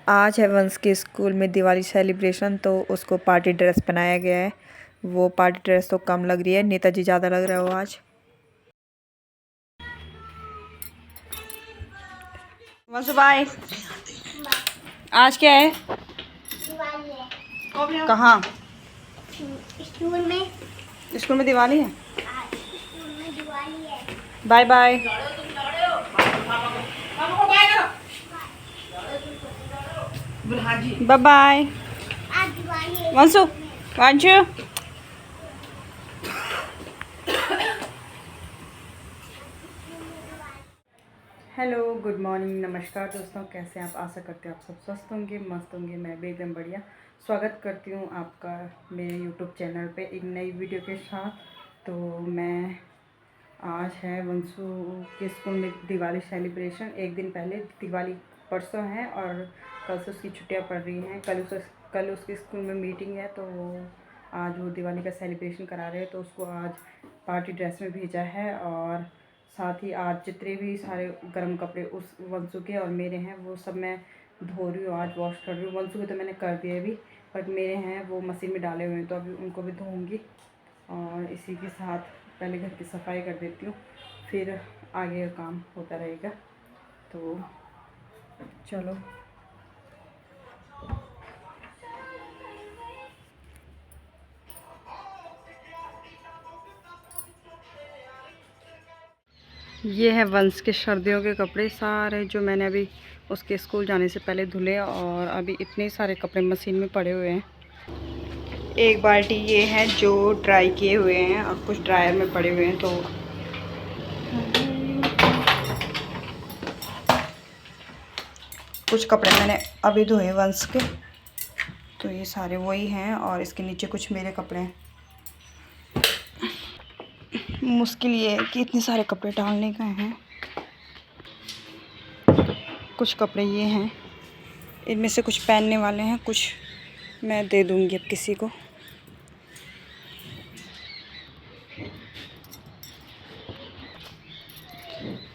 आज है वंश के स्कूल में दिवाली सेलिब्रेशन, तो उसको पार्टी ड्रेस पहनाया गया है। वो पार्टी ड्रेस तो कम लग रही है, नेताजी ज़्यादा लग रहा है वो आज। वंशु बाय। आज क्या है? कहाँ? स्कूल में। स्कूल में दिवाली है। स्कूल में दिवाली है। Bye bye. Bye bye. आज दिवाली है। Vanshu Vanshu. Hello, good morning, नमस्कार दोस्तों, कैसे हैं आप? आशा करते हैं आप सब स्वस्थ होंगे, मस्त होंगे। मैं भी एकदम बढ़िया। स्वागत करती हूँ आपका मेरे यूट्यूब चैनल पे एक नई वीडियो के साथ। तो मैं आज है वंशु के स्कूल में दिवाली सेलिब्रेशन। एक दिन पहले दिवाली परसों है और कल से उसकी छुट्टियाँ पड़ रही हैं। कल उसके स्कूल में मीटिंग है, तो आज वो दिवाली का सेलिब्रेशन करा रहे हैं। तो उसको आज पार्टी ड्रेस में भेजा है और साथ ही आज जितने भी सारे गर्म कपड़े उस वंशु के और मेरे हैं वो सब मैं धो रही हूँ, आज वॉश कर रही हूँ। वंशु के तो मैंने कर दिए अभी, बट मेरे हैं वो मशीन में डाले हुए हैं, तो अभी उनको भी धोऊँगी। और इसी के साथ पहले घर की सफाई कर देती हूँ, फिर आगे का काम होता रहेगा। तो चलो। ये है वंश के सर्दियों के कपड़े सारे, जो मैंने अभी उसके स्कूल जाने से पहले धुले, और अभी इतने सारे कपड़े मशीन में पड़े हुए हैं। एक बाल्टी ये है जो ड्राई किए हुए हैं और कुछ ड्रायर में पड़े हुए हैं। तो कुछ कपड़े मैंने अभी धोए वंश के, तो ये सारे वही हैं, और इसके नीचे कुछ मेरे कपड़े हैं। मुश्किल ये है कि इतने सारे कपड़े डालने का हैं। कुछ कपड़े ये हैं, इनमें से कुछ पहनने वाले हैं, कुछ मैं दे दूँगी अब किसी को।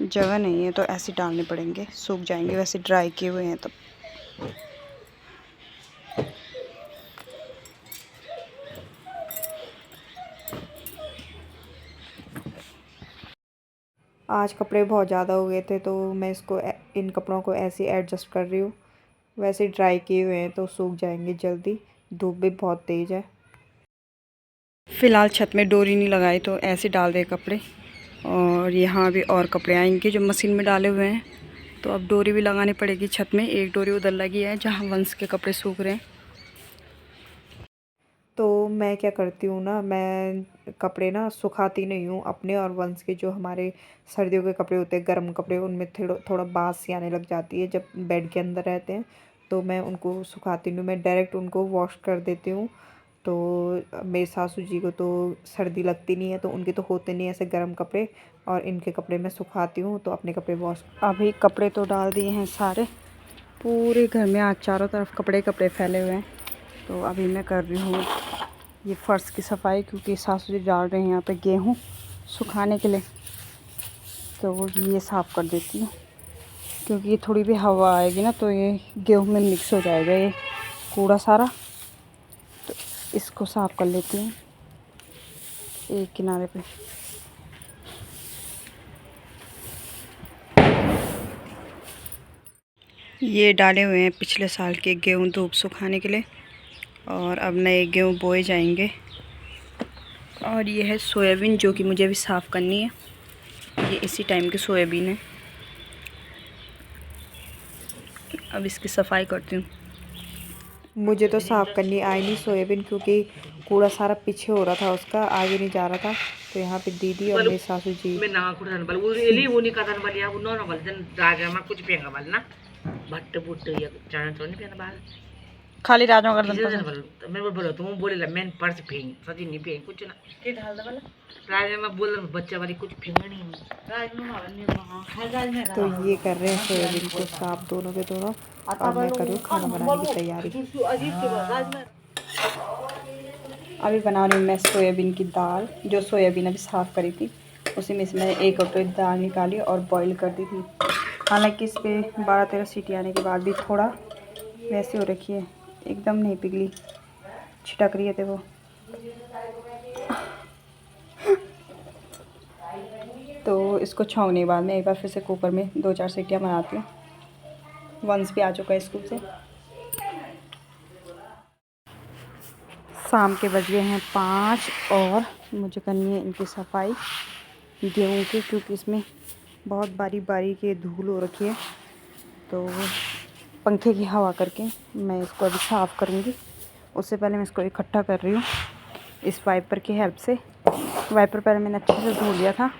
जगह नहीं है तो ऐसे डालने पड़ेंगे, सूख जाएंगे, वैसे ड्राई किए हुए हैं तब। आज कपड़े बहुत ज़्यादा हो गए थे, तो मैं इन कपड़ों को ऐसे एडजस्ट कर रही हूँ। वैसे ड्राई किए हुए हैं तो सूख जाएंगे जल्दी, धूप भी बहुत तेज़ है। फ़िलहाल छत में डोरी नहीं लगाई, तो ऐसे डाल दे कपड़े। और यहाँ भी और कपड़े आएंगे जो मशीन में डाले हुए हैं, तो अब डोरी भी लगानी पड़ेगी छत में। एक डोरी उधर लगी है जहाँ वंश के कपड़े सूख रहे हैं। तो मैं क्या करती हूँ ना, मैं कपड़े ना सुखाती नहीं हूँ अपने और वंश के। जो हमारे सर्दियों के कपड़े होते हैं, गर्म कपड़े, उनमें थोड़ा बास सी आने लग जाती है जब बेड के अंदर रहते हैं। तो मैं उनको सुखाती नहीं हूँ, मैं डायरेक्ट उनको वॉश कर देती हूँ। तो मेरे सासू जी को तो सर्दी लगती नहीं है, तो उनके तो होते नहीं ऐसे गर्म कपड़े, और इनके कपड़े मैं सुखाती हूँ। तो अपने कपड़े वॉश, अभी कपड़े तो डाल दिए हैं सारे, पूरे घर में आज चारों तरफ कपड़े कपड़े फैले हुए हैं। तो अभी मैं कर रही हूँ ये फ़र्श की सफाई, क्योंकि सासू जी डाल रहे हैं यहाँ पे गेहूँ सुखाने के लिए। तो ये साफ़ कर देती हूँ, क्योंकि ये थोड़ी भी हवा आएगी ना तो ये गेहूँ में मिक्स हो जाएगा ये कूड़ा सारा। तो इसको साफ़ कर लेती हूँ एक किनारे पे। ये डाले हुए हैं पिछले साल के गेहूँ धूप सुखाने के लिए, और अब नए गेहूँ बोए जाएंगे। और ये है सोयाबीन, जो कि मुझे अभी साफ़ करनी है। ये इसी टाइम की सोयाबीन है, अब इसकी सफाई करती हूँ। मुझे तो साफ़ करनी आई नहीं सोयाबीन, क्योंकि कूड़ा सारा पीछे हो रहा था, उसका आगे नहीं जा रहा था। तो यहाँ पे दीदी और मेरे सासू जी खाली राजमा कर मैं बोला तुम बोले मैं पर्स फेंक सजी नहीं फेंक कुछ ना के ढाल दे वाला राजमा बोल बच्चा वाली कुछ फेंक नहीं राजमा। तो ये कर रहे हैं सोयाबीन को साफ दोनों के दोनों, और मैं करूँ खाना बनाने की तैयारी। अभी बना रही हूँ मैं सोयाबीन की दाल। जो सोयाबीन अभी साफ़ करी थी उसी में से मैंने एक कटोरी दाल निकाली और बॉईल कर दी थी। हालांकि इस पर 12-13 सीटी आने के बाद भी थोड़ा वैसी हो रखी है, एकदम नहीं पिघली, छिटक रही है। देखो तो इसको छौंकने के बाद मैं एक बार फिर से कुकर में 2-4 सीटियाँ बनाती हूँ। वंस भी आ चुका है स्कूल से। शाम के बज गए हैं 5 और मुझे करनी है इनकी सफाई गेहूँ की, क्योंकि इसमें बहुत बारीक बारीक ये धूल हो रखी है। तो पंखे की हवा करके मैं इसको अभी साफ़ करूँगी। उससे पहले मैं इसको इकट्ठा कर रही हूँ इस वाइपर की हेल्प से। वाइपर पहले मैंने अच्छे से धो लिया था।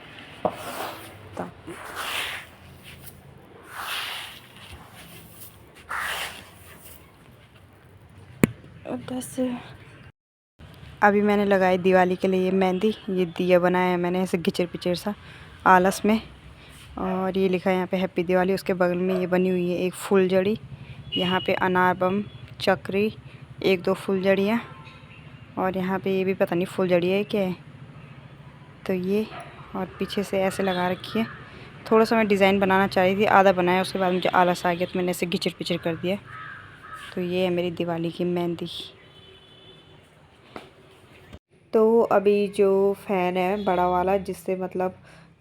बस अभी मैंने लगाई दिवाली के लिए ये मेहंदी। ये दिया बनाया है मैंने ऐसे घिचर पिचर सा आलस में, और ये लिखा है यहाँ पे हैप्पी दिवाली। उसके बगल में ये बनी हुई है एक फुलझड़ी, यहाँ पे अनार बम चक्री 1-2 फुलझड़ियाँ, और यहाँ पे ये भी पता नहीं फुलझड़ी है क्या है। तो ये और पीछे से ऐसे लगा रखी है। थोड़ा सा मैं डिज़ाइन बनाना चाह रही थी, आधा बनाया, उसके बाद मुझे आलस आ गया तो मैंने ऐसे घिचर पिचर कर दिया। तो ये है मेरी दिवाली की मेहंदी। तो अभी जो फ़ैन है बड़ा वाला, जिससे मतलब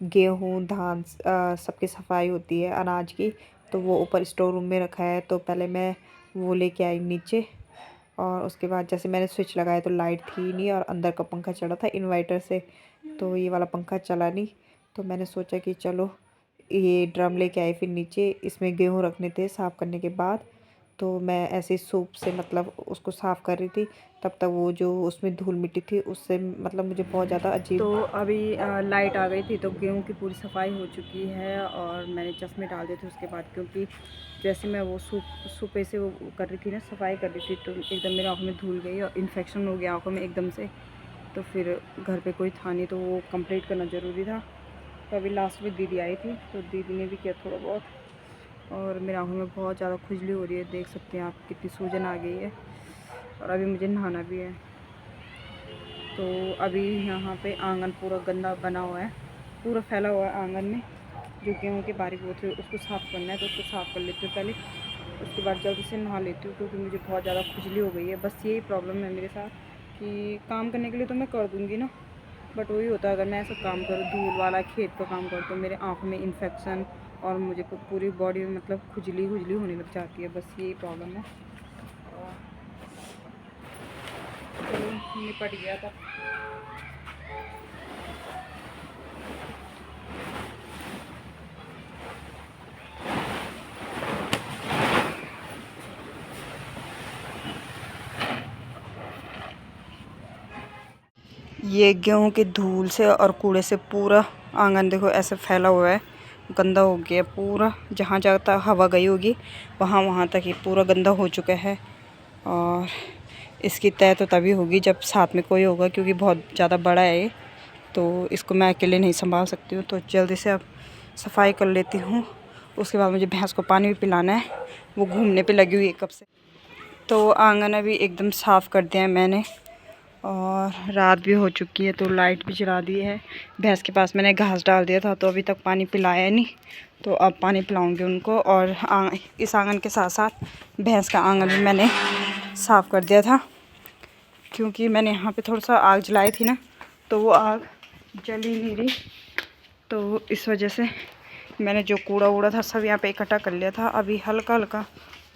गेहूँ धान सबकी सफाई होती है अनाज की, तो वो ऊपर स्टोर रूम में रखा है। तो पहले मैं वो लेके आई नीचे, और उसके बाद जैसे मैंने स्विच लगाया तो लाइट थी नहीं, और अंदर का पंखा चला था इन्वर्टर से, तो ये वाला पंखा चला नहीं। तो मैंने सोचा कि चलो ये ड्रम लेके आई फिर नीचे। इसमें गेहूँ रखने थे साफ़ करने के बाद। तो मैं ऐसे सूप से मतलब उसको साफ़ कर रही थी, तब तक वो जो उसमें धूल मिट्टी थी उससे मतलब मुझे बहुत ज़्यादा अजीब। तो अभी लाइट आ गई थी तो गेहूं की पूरी सफाई हो चुकी है, और मैंने चश्मे डाल दिए थे उसके बाद, क्योंकि जैसे मैं वो सूपे से वो कर रही थी ना, सफाई कर रही थी, तो एकदम मेरे आँखों में धूल गई और इन्फेक्शन हो गया आँखों में एकदम से। तो फिर घर पे कोई था नहीं तो वो कंप्लीट करना ज़रूरी था। तो अभी लास्ट में दीदी आई थी तो दीदी ने भी किया थोड़ा बहुत, और मेरे आँखों में बहुत ज़्यादा खुजली हो रही है, देख सकते हैं आप कितनी सूजन आ गई है। और अभी मुझे नहाना भी है। तो अभी यहाँ पे आंगन पूरा गंदा बना हुआ है, पूरा फैला हुआ है आंगन में। जो गेहूँ के बारीक वो थे उसको साफ़ करना है, तो उसको साफ़ कर लेती हूँ पहले। उसके बाद जल्दी से नहा लेती हूँ, क्योंकि मुझे बहुत ज़्यादा खुजली हो गई है। बस यही प्रॉब्लम है मेरे साथ कि काम करने के लिए तो मैं कर दूँगी ना, बट वही होता है अगर मैं ऐसा काम करूँ धूल वाला खेत का काम करूँ तो मेरे आँखों में इन्फेक्शन, और मुझे पूरी बॉडी में मतलब खुजली होने लग जाती है। बस यही प्रॉब्लम है। चलो निपट गया था। ये गेहूं की धूल से और कूड़े से पूरा आंगन देखो ऐसे फैला हुआ है, गंदा हो गया पूरा। जहाँ जहाँ तक हवा गई होगी वहाँ तक ये पूरा गंदा हो चुका है। और इसकी तय तो तभी होगी जब साथ में कोई होगा, क्योंकि बहुत ज़्यादा बड़ा है ये, तो इसको मैं अकेले नहीं संभाल सकती हूँ। तो जल्दी से अब सफाई कर लेती हूँ। उसके बाद मुझे भैंस को पानी भी पिलाना है, वो घूमने पे लगी हुई है कब से। तो आंगन अभी एकदम साफ़ कर दिया है मैंने, और रात भी हो चुकी है तो लाइट भी जला दी है। भैंस के पास मैंने घास डाल दिया था तो अभी तक पानी पिलाया नहीं, तो अब पानी पिलाऊंगी उनको। और इस आंगन के साथ साथ भैंस का आंगन भी मैंने साफ़ कर दिया था, क्योंकि मैंने यहाँ पे थोड़ा सा आग जलाई थी ना, तो वो आग जल ही नहीं रही। तो इस वजह से मैंने जो कूड़ा वूड़ा था सब यहाँ पे इकट्ठा कर लिया था। अभी हल्का हल्का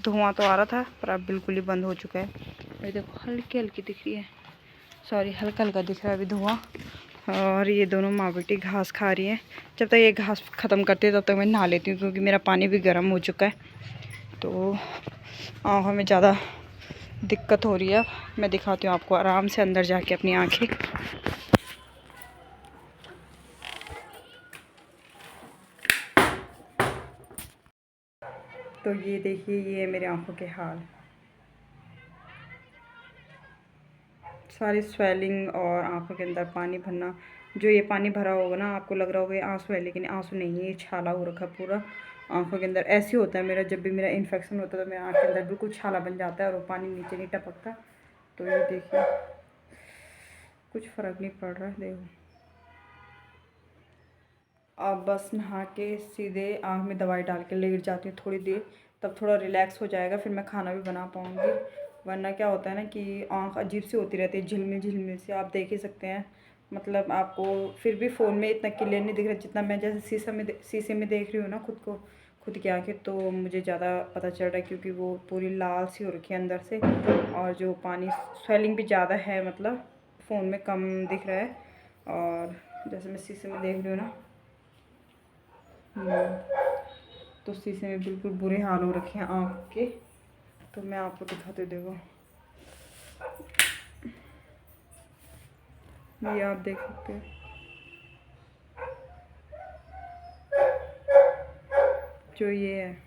धुआं तो आ रहा था, पर अब बिल्कुल ही बंद हो चुका है। अभी देखो हल्की हल्की दिख रही है, सॉरी हल्का हल्का दिख रहा है अभी धुआं। और ये दोनों माँ बेटी घास खा रही हैं। जब तक ये घास ख़त्म करती है तब तक मैं नहा लेती हूँ, क्योंकि मेरा पानी भी गर्म हो चुका है, तो आँखों में ज़्यादा दिक्कत हो रही है। मैं दिखाती हूँ आपको आराम से अंदर जाके अपनी आँखें। तो ये देखिए, ये है मेरे आँखों के हाल, सारी स्वेलिंग और आंखों के अंदर पानी भरना। जो ये पानी भरा होगा ना, आपको लग रहा होगा ये आंसू है, लेकिन आंसू नहीं है, ये छाला हो रखा पूरा आंखों के अंदर। ऐसे होता है मेरा, जब भी मेरा इन्फेक्शन होता है तो मेरे आँख के अंदर बिल्कुल छाला बन जाता है और वो पानी नीचे नहीं टपकता। तो ये देखिए कुछ फ़र्क नहीं पड़ रहा है, देखो। अब बस नहा के सीधे आँख में दवाई डाल के लेट जाती हूँ थोड़ी देर, तब थोड़ा रिलैक्स हो जाएगा, फिर मैं खाना भी बना पाऊँगी। वरना क्या होता है ना कि आँख अजीब सी होती रहती है, झिलमिल झिलमिल सी, आप देख ही सकते हैं। मतलब आपको फिर भी फ़ोन में इतना क्लियर नहीं दिख रहा जितना मैं जैसे शीशे में देख रही हूँ ना खुद को, खुद की आँखें, तो मुझे ज़्यादा पता चल रहा है क्योंकि वो पूरी लाल सी हो रखी है अंदर से, और जो पानी स्वेलिंग भी ज़्यादा है, मतलब फ़ोन में कम दिख रहा है। और जैसे मैं शीशे में देख रही हूँ ना, तो शीशे में बिल्कुल बुरे हाल हो रखे हैं आँख के। तो मैं आपको दिखाते, देखो ये आप देख सकते हैं, जो ये है,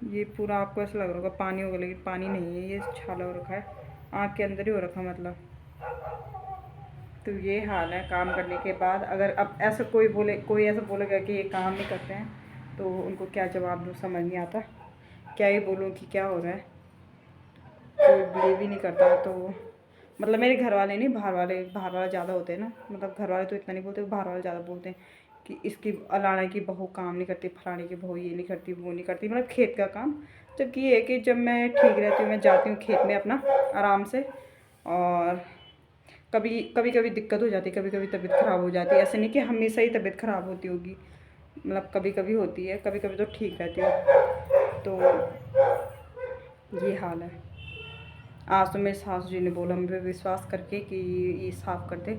ये पूरा आपको ऐसा लग रहा होगा पानी होगा, लेकिन पानी नहीं है, ये छाला हो रखा है, आँख के अंदर ही हो रखा मतलब। तो ये हाल है काम करने के बाद। अगर अब ऐसा कोई ऐसा बोलेगा कि ये काम नहीं करते हैं, तो उनको क्या जवाब दूँ समझ नहीं आता, क्या ही बोलूँ कि क्या हो रहा है। कोई बिलीव ही नहीं करता। तो मतलब मेरे घर वाले नहीं, बाहर वाले ज़्यादा होते हैं ना, मतलब घर वाले तो इतना नहीं बोलते, बाहर वाले ज़्यादा बोलते हैं कि इसकी अलाना की बहू काम नहीं करती, फलाने की बहू ये नहीं करती, वो नहीं करती, मतलब खेत का काम। जबकि ये है कि जब मैं ठीक रहती हूँ, मैं जाती हूँ खेत में अपना आराम से, और कभी कभी दिक्कत हो जाती है, कभी कभी तबीयत ख़राब हो जाती है। ऐसे नहीं कि हमेशा ही तबीयत ख़राब होती होगी, मतलब कभी कभी होती है, कभी कभी तो ठीक रहती है। तो ये हाल है। आज तो मेरे सासू जी ने बोला मुझे विश्वास करके कि ये साफ़ कर दे,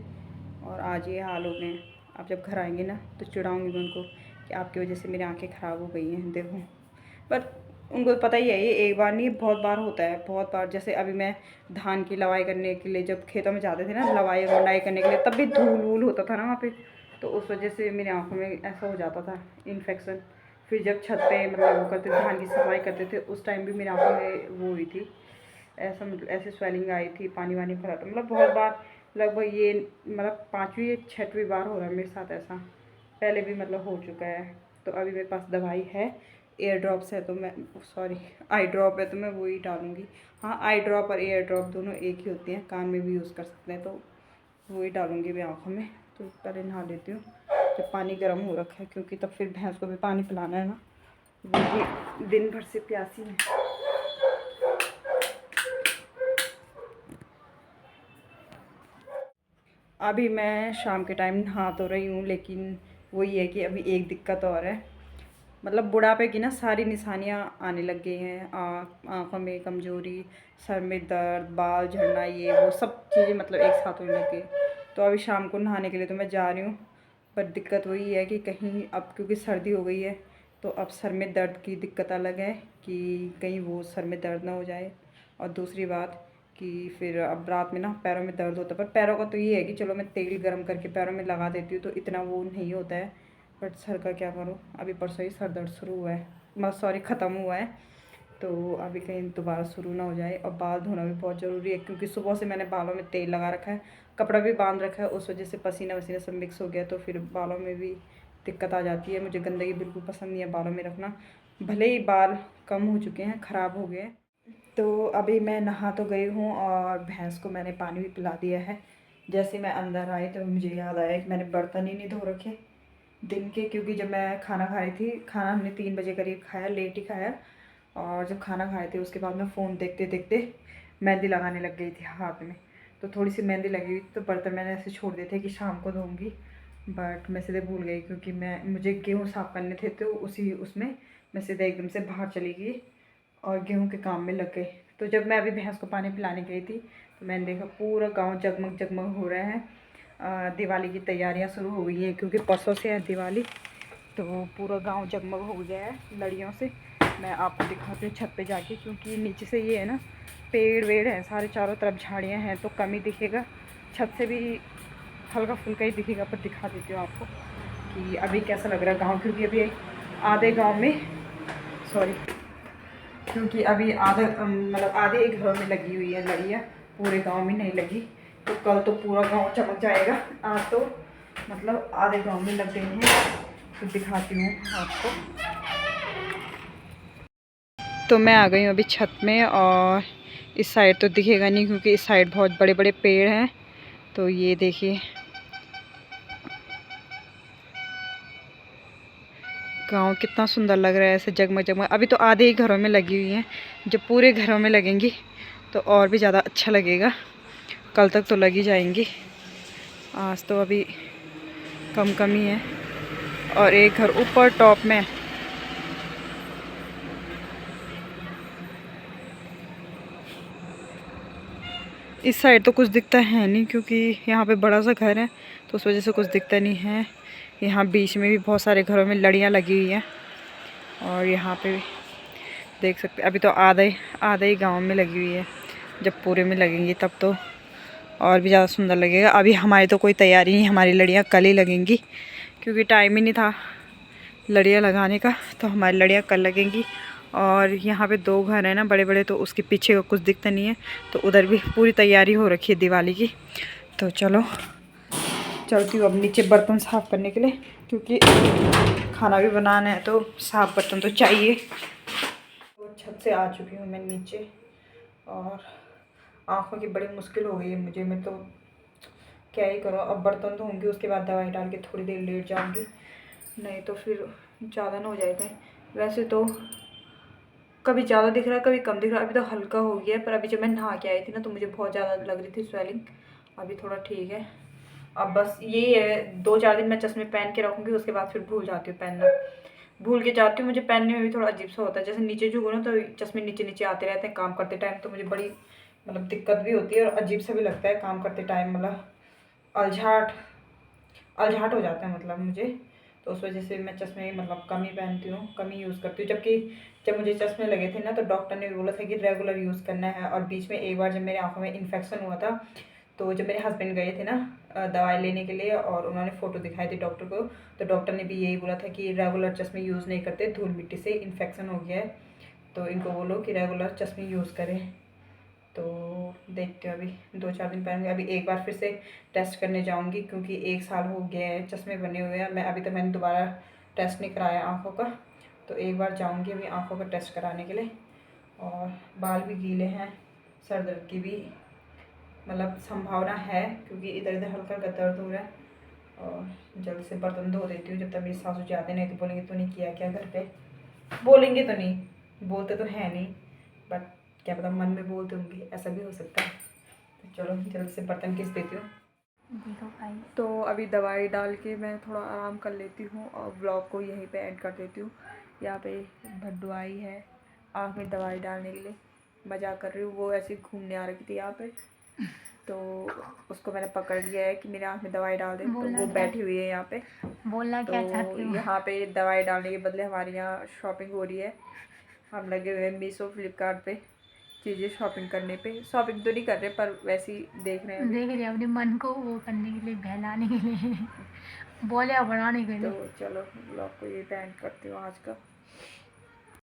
और आज ये हाल हो गए हैं। आप जब घर आएंगे ना तो चिढ़ाऊँगी मैं उनको कि आपकी वजह से मेरी आंखें ख़राब हो गई हैं, देखो। पर उनको तो पता ही है, ये एक बार नहीं बहुत बार होता है, बहुत बार। जैसे अभी मैं धान की लवाई करने के लिए जब खेतों में जाते थे ना, लवाई वंडाई करने के लिए, तब भी धूल वूल होता था ना वहाँ पे, तो उस वजह से मेरी आँखों में ऐसा हो जाता था इन्फेक्शन। फिर जब छत पे मतलब वो करते धान की सफाई करते थे, उस टाइम भी मेरी आँखों में वो हुई थी, ऐसा मतलब ऐसे स्वेलिंग आई थी, पानी वानी भरा था, मतलब बहुत बार। लगभग ये मतलब 5वीं 6वीं बार हो रहा है मेरे साथ ऐसा, पहले भी मतलब हो चुका है। तो अभी मेरे पास दवाई है, एयर ड्रॉप्स है, तो मैं सॉरी आई ड्रॉप है, तो मैं वही डालूँगी। हाँ, आई ड्रॉप और एयर ड्रॉप दोनों एक ही होती हैं, कान में भी यूज़ कर सकते हैं, तो वही डालूँगी मैं आँखों में। तो पहले नहा लेती हूँ जब पानी गर्म हो रखा है, क्योंकि तब फिर भैंस को भी पानी पिलाना है ना, वो भी दिन भर से प्यासी है। अभी मैं शाम के टाइम नहा तो रही हूँ, लेकिन वही है कि अभी एक दिक्कत और है, मतलब बुढ़ापे की ना सारी निशानियाँ आने लग गई हैं। आँखों में कमज़ोरी, सर में दर्द, बाल झड़ना, ये वो सब चीज़ें मतलब एक साथ होने लग गई। तो अभी शाम को नहाने के लिए तो मैं जा रही हूँ, पर दिक्कत वही है कि कहीं अब क्योंकि सर्दी हो गई है, तो अब सर में दर्द की दिक्कत अलग है कि कहीं वो सर में दर्द ना हो जाए। और दूसरी बात कि फिर अब रात में ना पैरों में दर्द होता है, पर पैरों का तो ये है कि चलो मैं तेल गर्म करके पैरों में लगा देती हूँ, तो इतना वो नहीं होता है। बट सर का क्या करूँ, अभी परसों ही सर दर्द शुरू हुआ है, मतलब सॉरी ख़त्म हुआ है, तो अभी कहीं दोबारा शुरू ना हो जाए। और बाल धोना भी बहुत ज़रूरी है, क्योंकि सुबह से मैंने बालों में तेल लगा रखा है, कपड़ा भी बांध रखा है, उस वजह से पसीना वसीना सब मिक्स हो गया, तो फिर बालों में भी दिक्कत आ जाती है। मुझे गंदगी बिल्कुल पसंद नहीं है बालों में रखना, भले ही बाल कम हो चुके हैं, ख़राब हो गए हैं। तो अभी मैं नहा तो गई हूँ, और भैंस को मैंने पानी भी पिला दिया है। जैसे मैं अंदर आई तो मुझे याद आया कि मैंने बर्तन ही नहीं धो रखे दिन के, क्योंकि जब मैं खाना खा रही थी, खाना हमने 3 बजे करीब खाया, लेट ही खाया। और जब खाना खाए थे उसके बाद मैं फ़ोन देखते देखते मेहंदी लगाने लग गई थी हाथ में, तो थोड़ी सी मेहंदी लगी हुई, तो बर्तन मैंने ऐसे छोड़ दिए थे कि शाम को धोऊंगी, बट मैं सीधे भूल गई, क्योंकि मुझे गेहूँ साफ़ करने थे, तो उसमें मैं सीधे एकदम से बाहर चली गई और गेहूँ के काम में लग गई। तो जब मैं अभी भैंस को पानी पिलाने गई थी, तो मैंने देखा पूरा गांव जगमग जगमग हो रहा है। दिवाली की तैयारियां शुरू हो गई हैं, क्योंकि परसों से है दिवाली, तो पूरा गांव जगमग हो गया है लड़ियों से। मैं आपको दिखाती हूँ छत पे जाके, क्योंकि नीचे से ये है ना, पेड़ वेड़ हैं सारे, चारों तरफ झाड़ियाँ हैं, तो कम ही दिखेगा, छत से भी हल्का फुल्का ही दिखेगा। पर दिखा देती हूँ आपको कि अभी कैसा लग रहा है गाँव, क्योंकि अभी आधे गाँव में सॉरी क्योंकि अभी मतलब आधे एक घरों में लगी हुई है लड़ियाँ, पूरे गांव में नहीं लगी। तो कल तो पूरा गांव चमक जाएगा, आज तो मतलब आधे गांव में लग गई हैं। तो दिखाती हूँ आपको। तो मैं आ गई हूँ अभी छत में, और इस साइड तो दिखेगा नहीं क्योंकि इस साइड बहुत बड़े बड़े पेड़ हैं। तो ये देखिए, गांव कितना सुंदर लग रहा है ऐसे जगमग जगमग। अभी तो आधे ही घरों में लगी हुई हैं, जब पूरे घरों में लगेंगी तो और भी ज़्यादा अच्छा लगेगा। कल तक तो लगी जाएंगी, आज तो अभी कम कम ही है। और एक घर ऊपर टॉप में, इस साइड तो कुछ दिखता है नहीं क्योंकि यहाँ पे बड़ा सा घर है तो उस वजह से कुछ दिखता नहीं है। यहाँ बीच में भी बहुत सारे घरों में लड़ियाँ लगी हुई हैं और यहाँ पे भी देख सकते हैं। अभी तो आधा ही गांव में लगी हुई है, जब पूरे में लगेंगी तब तो और भी ज़्यादा सुंदर लगेगा। अभी हमारी तो कोई तैयारी नहीं, हमारी लड़ियाँ कल ही लगेंगी क्योंकि टाइम ही नहीं था लड़ियाँ लगाने का, तो हमारी लड़ियाँ कल लगेंगी। और यहाँ पे 2 घर हैं ना बड़े बड़े, तो उसके पीछे का कुछ दिखता नहीं है, तो उधर भी पूरी तैयारी हो रखी है दिवाली की। तो चलो चलती हूँ अब नीचे बर्तन साफ़ करने के लिए, क्योंकि खाना भी बनाना है तो साफ़ बर्तन तो चाहिए। तो छत से आ चुकी हूँ मैं नीचे और आँखों की बड़ी मुश्किल हो गई है मुझे। मैं तो क्या ही करूँ, अब बर्तन धोऊंगी उसके बाद दवाई डाल के थोड़ी देर लेट जाऊँगी, नहीं तो फिर ज़्यादा ना हो जाएगा। वैसे तो कभी ज़्यादा दिख रहा है कभी कम दिख रहा है, अभी तो हल्का हो गया है, पर अभी जब मैं नहा के आई थी ना तो मुझे बहुत ज़्यादा लग रही थी स्वेलिंग। अभी थोड़ा ठीक है। अब बस यही है, 2-4 दिन मैं चश्मे पहन के रखूँगी, उसके बाद फिर भूल जाती हूँ पहनना, भूल के जाती हूँ। मुझे पहनने में भी थोड़ा अजीब सा होता है, जैसे नीचे झुको ना तो चश्मे नीचे नीचे आते रहते हैं काम करते टाइम, तो मुझे बड़ी मतलब दिक्कत भी होती है और अजीब सा भी लगता है काम करते टाइम, मतलब अलझाट हो जाता है मतलब मुझे। तो उस वजह से मैं चश्मे मतलब कम ही पहनती हूँ, कम ही यूज़ करती हूँ। जबकि जब मुझे चश्मे लगे थे ना तो डॉक्टर ने भी बोला था कि रेगुलर यूज़ करना है। और बीच में एक बार जब मेरे आँखों में इन्फेक्शन हुआ था, तो जब मेरे हस्बैंड गए थे ना दवाई लेने के लिए और उन्होंने फ़ोटो दिखाई थी डॉक्टर को, तो डॉक्टर ने भी यही बोला था कि रेगुलर चश्मे यूज़ नहीं करते, धूल मिट्टी से इन्फेक्शन हो गया है, तो इनको बोलो कि रेगुलर चश्मे यूज़ करें। तो देखते हैं, अभी 2-4 दिन पहले अभी एक बार फिर से टेस्ट करने जाऊंगी, क्योंकि 1 साल हो गया है चश्मे बने हुए हैं। मैंने दोबारा टेस्ट नहीं कराया आँखों का, तो एक बार जाऊंगी अभी आँखों का टेस्ट कराने के लिए। और बाल भी गीले हैं, सर दर्द की भी मतलब संभावना है, क्योंकि इधर इधर हल्का हल्का दर्द हो रहा है। और जल्द से बर्तन धो देती हूँ जब तक मेरी सासू जाते, नहीं तो बोलेंगे तो नहीं किया क्या घर पे। बोलेंगे तो नहीं, बोलते तो है नहीं, बट क्या पता मन में बोलते होंगे, ऐसा भी हो सकता है। तो चलो जल्द से बर्तन घिस देती हूँ। देखो भाई, तो अभी दवाई डाल के मैं थोड़ा आराम कर लेती हूँ और ब्लॉग को यहीं पे एंड कर देती हूँ। यहाँ पे भड्डू आई है आँख में दवाई डालने के लिए, मजाक कर रही हूँ, वो ऐसे घूमने आ रही थी यहाँ पे, तो उसको मैंने पकड़ लिया है कि मेरे आँख में दवाई डाल दे, तो वो बैठी हुई है यहाँ पे। बोलना तो क्या चाहती हूँ? यहाँ पे दवाई डालने के बदले हमारे यहाँ शॉपिंग हो रही है। हम लगे हुए हैं मीशो फ्लिपकार्ट पे चीज़ें शॉपिंग करने पे। शॉपिंग तो नहीं कर रहे पर वैसे ही देख रहे हैं अभी। देख रहे अपने मन को वो करने के लिए, बहलाने के लिए, बोले बढ़ाने के तो लिए। चलो ब्लॉग को ये एंड करती हूँ आज का।